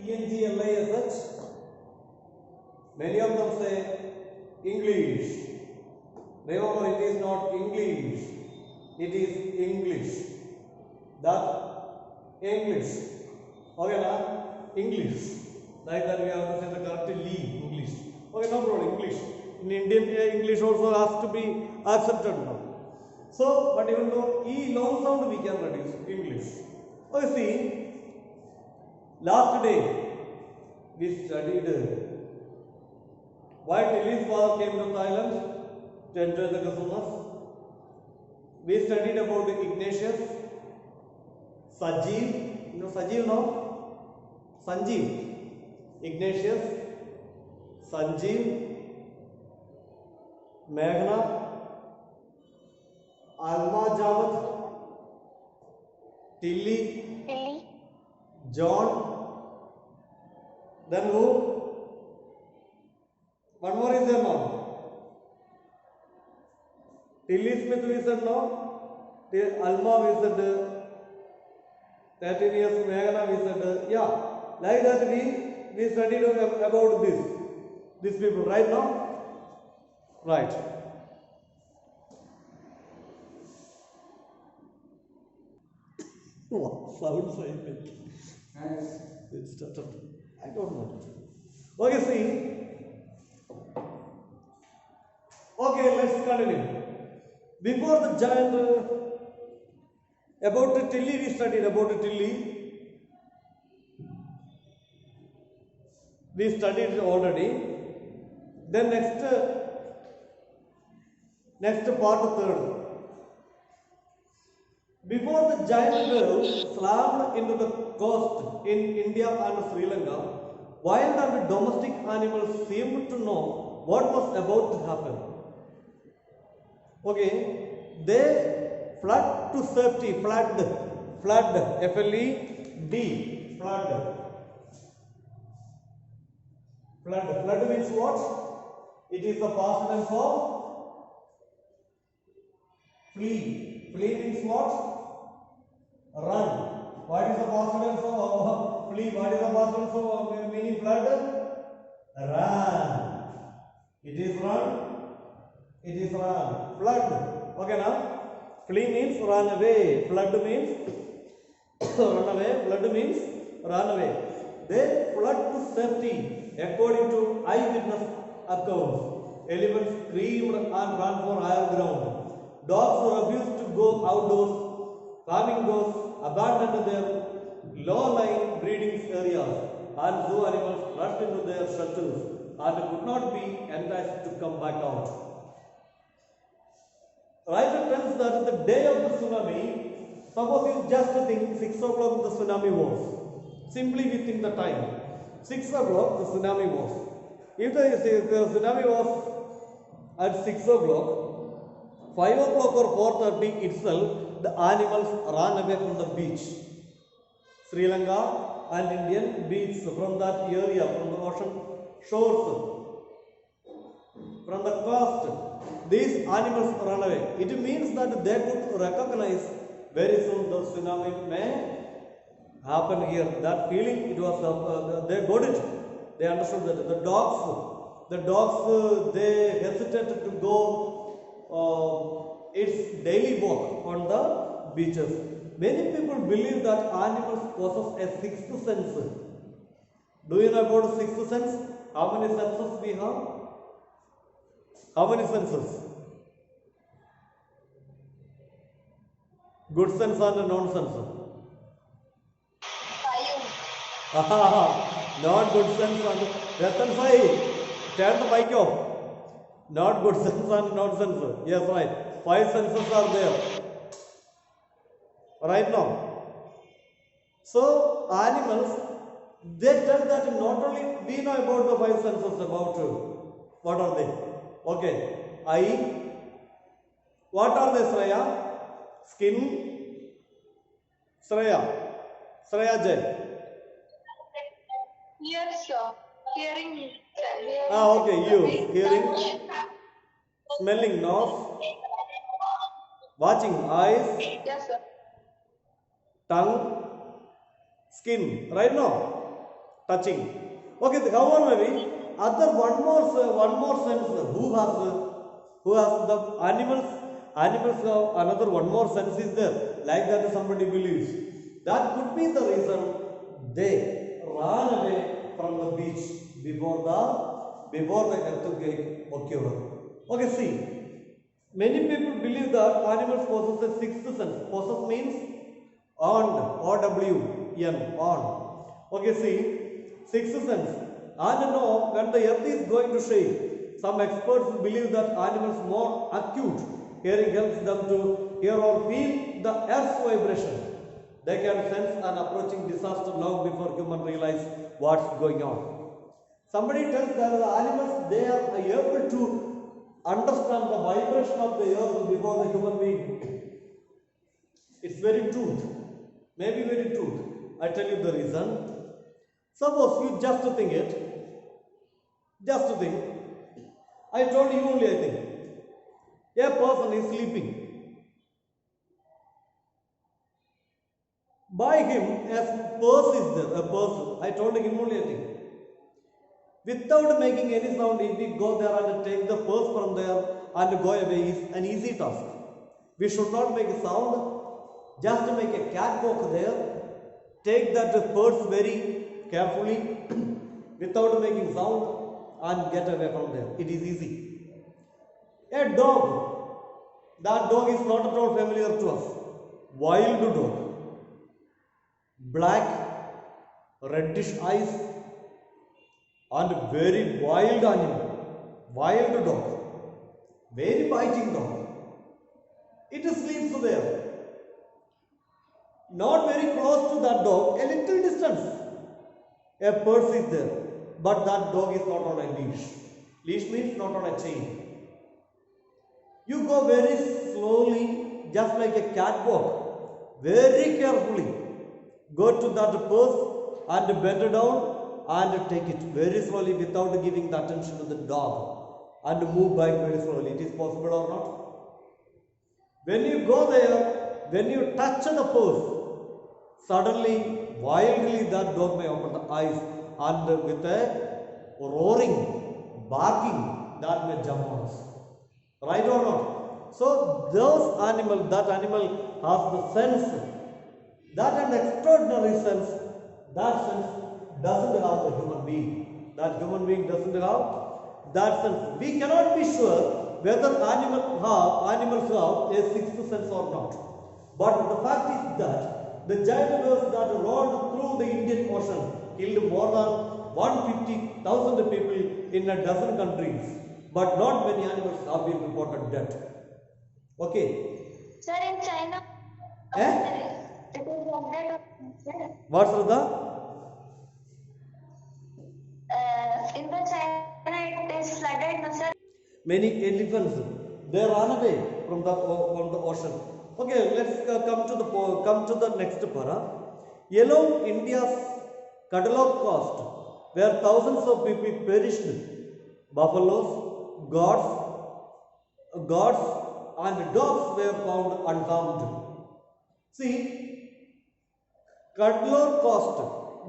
English. Many of them say English. Remember, it is not English. It is English. That English. Okay, now English. Like that we have to say the correct English. Okay, no problem. English. In Indian, English also has to be accepted now. So, but even though E long sound we can reduce English. Okay, see, last day we studied why Tilly's father came to Thailand to enter the Kasumas. We studied about Ignatius, Sajeev, you know Sajeev now? Sanjeev, Ignatius, Sanjeev, Meghna, Alma Jawad, Tilly, John, then who? One more is there now. Tilly Smith we said no. Alma we said 13 years. Meghna we said yeah. Like that we studied about these people right now. Right. What sounds I make? It's I don't know. Okay, see. Okay, let's continue. Before the giant, about the Tilly, we studied about the Tilly. We studied it already. Then next part third. Before the giant whale slammed into the coast in India and Sri Lanka, wild and domestic animals seemed to know what was about to happen. Okay, they fled to safety. Fled, F-L-E-D, fled. Flood means what? It is the past tense of flee. Flee means what? Run. What is the past tense of flee? What is the past tense of meaning flood? Run. It is run. It is run. Flood. Okay now? Flee means run away. Flood means run away. Flood means run away. They fled to safety. According to eyewitness accounts, elephants screamed and ran for higher ground. Dogs refused to go outdoors. Flamingos abandoned their low-lying breeding areas, and zoo animals rushed into their shelters and could not be enticed to come back out. Writer tells that the day of the tsunami, suppose you just think 6 o'clock the tsunami was. Simply we think the time. 6 o'clock the tsunami was. If the tsunami was at 6 o'clock, 5 o'clock or 4:30 itself, the animals ran away from the beach. Sri Lanka and Indian beach, from that area, from the ocean shores, from the coast, these animals run away. It means that they could recognize very soon the tsunami may happen here. That feeling, it was they got it. They understood that the dogs they hesitated to go its daily walk on the beaches. Many people believe that animals possess a sixth sense. Do you know about sixth sense? How many senses we have? How many senses? Good sense and non-sense. Not good sense and Ratan Sai. Turn the mic off. Not good sense and nonsense. Yes, right. 5 senses are there. Right now. So, animals, they tell that not only we know about the 5 senses about what are they? Okay. Eye. What are they, Sreya? Skin. Sreya J. Yes, sir. Hearing. Okay, you. Hearing. Smelling, nose. Watching, eyes. Yes, sir. Tongue. Skin. Right now? touching. Okay, however, maybe other one more sense. Who has the animals have another one more sense is there, like that somebody believes. That could be the reason they ran away from the beach before the earthquake occurred. Okay, see, many people believe that animals possess a sixth sense. Possess means on, O-W-N, on. Okay, see, sixth sense. And know when the earth is going to shake, some experts believe that animals more acute hearing helps them to hear or feel the earth's vibration. They can sense an approaching disaster long before humans realize what's going on. Somebody tells that the animals, they are able to understand the vibration of the earth before the human being. It's very truth. Maybe very truth. I tell you the reason. Suppose you just think it. Just think. I told you only, I think. A person is sleeping. By him, a purse is there. A person. I told him only, I think. Without making any sound, if we go there and take the purse from there and go away is an easy task. We should not make a sound, just make a catwalk there, take that purse very carefully without making sound and get away from there. It is easy. A dog, that dog is not at all familiar to us. Wild dog, black, reddish eyes, and very wild animal, wild dog, very biting dog. It sleeps there, not very close to that dog, a little distance. A purse is there, but that dog is not on a leash. Leash means not on a chain. You go very slowly, just like a catwalk, very carefully. Go to that purse and bend down and take it very slowly without giving the attention to the dog and move back very slowly. It is possible or not? When you go there, when you touch the purse, suddenly, wildly that dog may open the eyes and with a roaring, barking, that may jump on us. Right or not? So, that animal has the sense, that an extraordinary sense, that sense doesn't have the human being. That human being doesn't have that sense. We cannot be sure whether animals have a sixth sense or not. But the fact is that the giant waves that rolled through the Indian Ocean killed more than 150,000 people in a dozen countries. But not many animals have been reported dead. Okay. Sir, in China, it is like that. Sir. What's the? In the China, it is flooded, no, sir. Many elephants, they run away from the ocean. Okay, let's come to the next para. Along India's Cuddalore coast, where thousands of people perished, buffaloes, goats, and dogs were found unharmed. See, Cuddalore coast,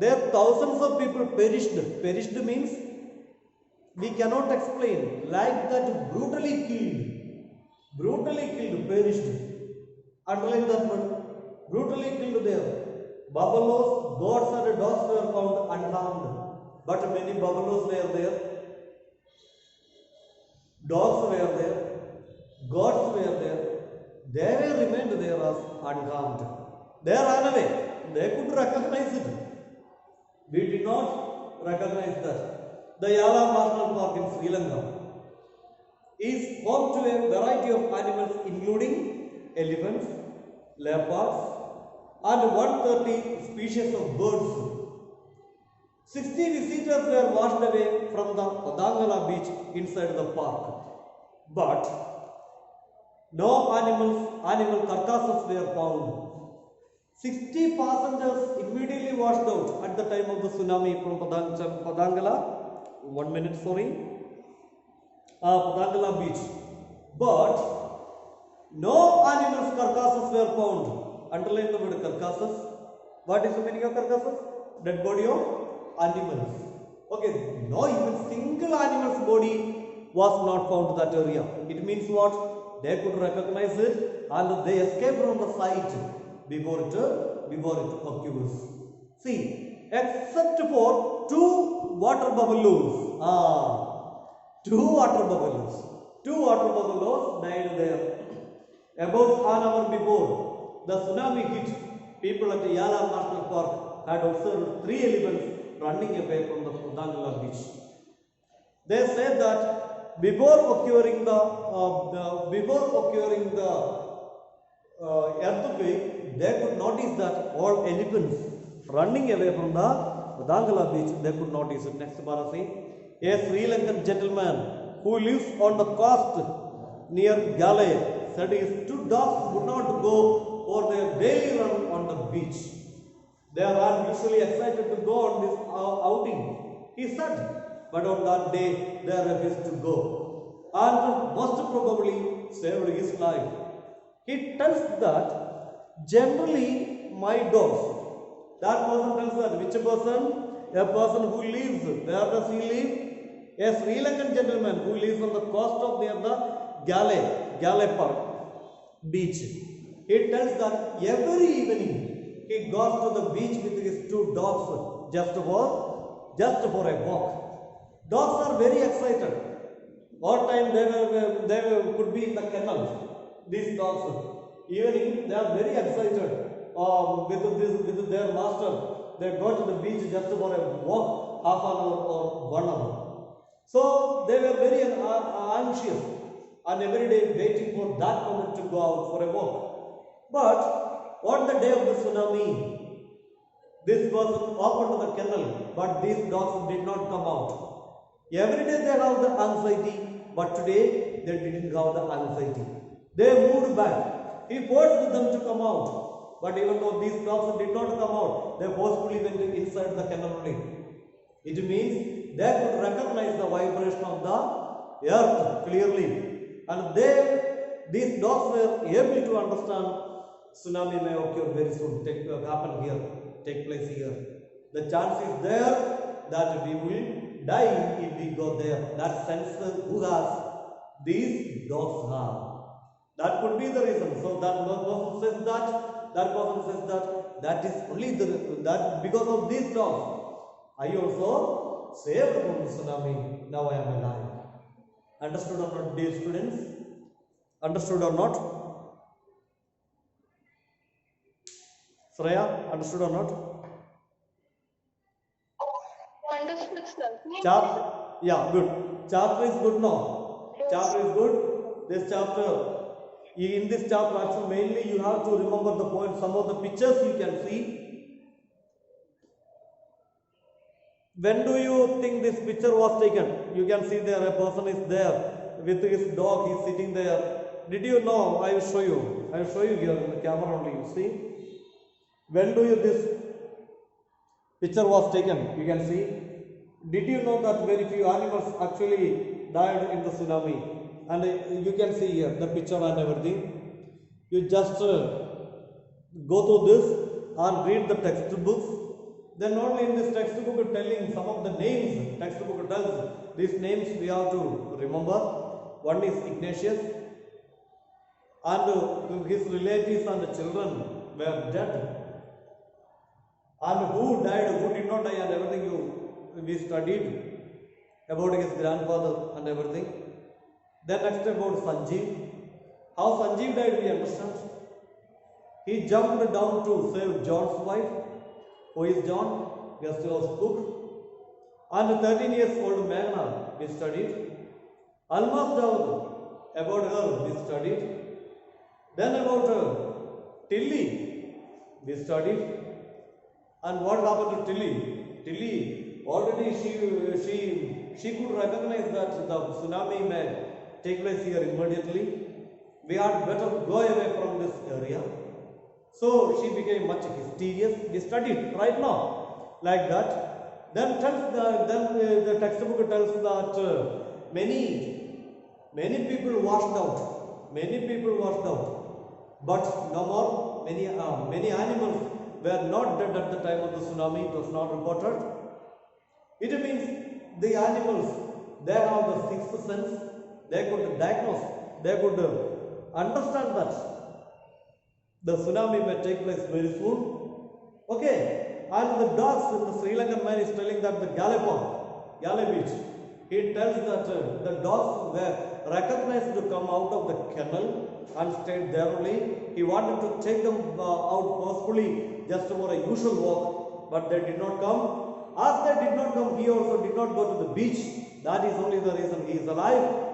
there thousands of people perished. Perished means we cannot explain. Like that, brutally killed, perished. Underline that one. Brutally killed there. Buffaloes, goats, and dogs were found unharmed. But many buffaloes were there. Dogs were there. Gods were there. They were remained there as unharmed. They ran away. They could recognize it. We did not recognize that. The Yala National Park in Sri Lanka is home to a variety of animals including elephants, leopards, and 130 species of birds. 60 visitors were washed away from the Padangala beach inside the park. But no animal carcasses were found. 60 passengers immediately washed out at the time of the tsunami from Padangala. 1 minute, sorry. Padangala beach. But no animals carcasses were found. Underline the word carcasses. What is the meaning of carcasses? Dead body of animals. Okay, no even single animal's body was not found in that area. It means what? They could recognize it and they escaped from the site before it occurs. See, except for two water buffaloes. Two water buffaloes. Two water buffaloes died there. About an hour before the tsunami hit, people at Yala National Park had observed 3 elephants running away from the Kudangala beach. They said that before occurring the earthquake, they could notice that all elephants running away from the Kudangala beach. They could notice it. Next parasi, a Sri Lankan gentleman who lives on the coast near Galay said his 2 dogs would not go for their daily run on the beach. They are usually excited to go on this outing, he said, but on that day they refused to go and most probably saved his life. He tells that generally my dogs, that person tells that which person? A person who lives, where does he live? A Sri Lankan gentleman who lives on the coast of near the Galay Park beach. He tells that every evening he goes to the beach with his 2 dogs just for a walk. Dogs are very excited. All time they could be in the kennel. These dogs, evening they are very excited with their master. They go to the beach just for a walk, half an hour or 1 hour. So they were very anxious and every day waiting for that moment to go out for a walk. But on the day of the tsunami, this person opened the kennel, but these dogs did not come out. Every day they have the anxiety, but today they didn't have the anxiety. They moved back. He forced them to come out, but even though these dogs did not come out, they forcefully went inside the kennel only. It means they could recognize the vibration of the earth clearly, and these dogs were able to understand tsunami may occur very soon, take place here. The chance is there that we will die if we go there. That sense who has these dogs have. That could be the reason. So that person says that is only that because of these dogs, I also saved from the tsunami. Now I am alive. Understood or not, dear students? Understood or not? Freya, understood or not? Understood, sir. Yeah, good. Chapter is good now. Chapter is good. This chapter, in this chapter actually mainly you have to remember the point. Some of the pictures you can see. When do you think this picture was taken? You can see there a person is there with his dog. He is sitting there. Did you know? I will show you. I will show you here in the camera only. You see. When do you this picture was taken? You can see. Did you know that very few animals actually died in the tsunami? And you can see here the picture and everything. You just go through this and read the textbooks. Then only in this textbook telling some of the names. Textbook tells these names we have to remember. One is Ignatius, and his relatives and children were dead. And who died, who did not die, and everything we studied about his grandfather and everything. Then next about Sanjeev. How Sanjeev died we understand. He jumped down to save John's wife. Who is John? Gustavus Cook. And 13 years old Meghna we studied. Almas Dawood, about her we studied. Then about Tilly we studied. And what happened to Tilly? Tilly, already she could recognize that the tsunami may take place here immediately. We had better go away from this area. So she became much hysterious. We studied right now like that. Then the textbook tells that many people washed out. Many people washed out, but no more. Many animals were not dead at the time of the tsunami. It was not reported. It means the animals, they have the sixth sense, they could diagnose, they could understand that the tsunami may take place very soon. Okay, and the dogs, the Sri Lankan man is telling that the Gale Beach, he tells that the dogs were recognized to come out of the kennel and stayed there only. He wanted to take them out forcefully just for a usual walk, but they did not come. As they did not come, he also did not go to the beach. That is only the reason he is alive.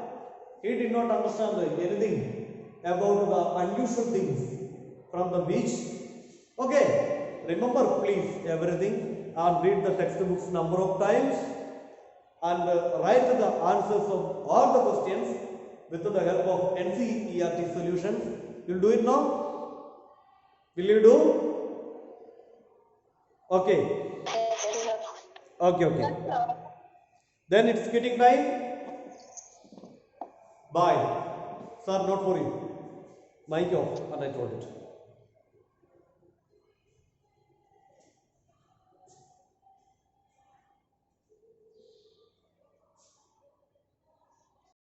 He did not understand anything about the unusual things from the beach. Okay, remember please everything and read the textbooks number of times and write the answers of all the questions with the help of NCERT solutions. You'll do it now? Will you do? Okay. Okay. Then it's quitting time. Bye. Sir, not for you. Mic off, and I told it.